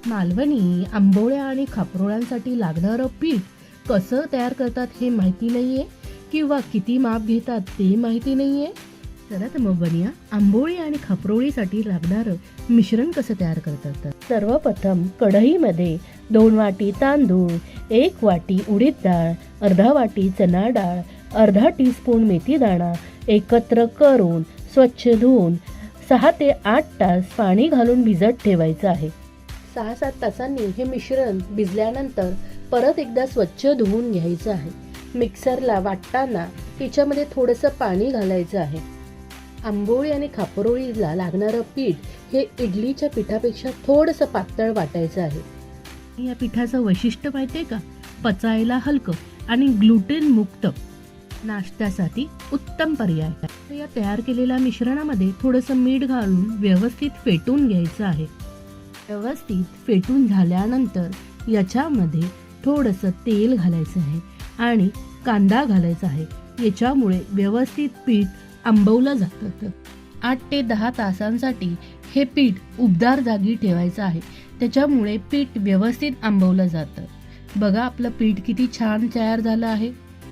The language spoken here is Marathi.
मालवणी आंबोळ्या आणि खापरोळ्यांसाठी लागणारं पीठ कसं तयार करतात हे माहिती नाहीये किंवा किती माप घेतात ते माहिती नाहीये. चला तर मग बनिया आंबोळी आणि खापरोळीसाठी लागणारं मिश्रण कसं तयार करतात. सर्वप्रथम कढईमध्ये 2 वाटी तांदूळ, 1 वाटी उडीद डाळ, अर्धा वाटी चणा डाळ, अर्धा टीस्पून मेथी दाणा एकत्र करून स्वच्छ धुवून 6 ते 8 तास पाणी घालून भिजत ठेवायचं आहे. 6-7 तासांनी हे मिश्रण भिजल्यानंतर परत एकदा स्वच्छ धुवून घ्यायचं आहे. मिक्सरला वाटताना त्याच्यामध्ये थोडंसं पाणी घालायचं आहे. आंबोळी आणि खापरोळीला लागणारं पीठ हे इडलीच्या पिठापेक्षा थोडंसं पातळ वाटायचं आहे. या पिठाचं वैशिष्ट्य माहिती आहे का? पचायला हलकं आणि ग्लुटेन मुक्त, नाश्त्यासाठी उत्तम पर्याय. या तयार केलेल्या मिश्रणामध्ये थोडंसं मीठ घालून व्यवस्थित फेटून घ्यायचं आहे. व्यवस्थित फेटून झाल्यानंतर याच्यामध्ये थोडंसं तेल घालायचं आहे आणि कांदा घालायचा आहे. याच्यामुळे व्यवस्थित पीठ आंबवलं जातं. 8 ते 10 तासांसाठी हे पीठ उबदार जागी ठेवायचं आहे. त्याच्यामुळे पीठ व्यवस्थित आंबवलं जातं. बघा आपलं पीठ किती छान तयार झालं आहे.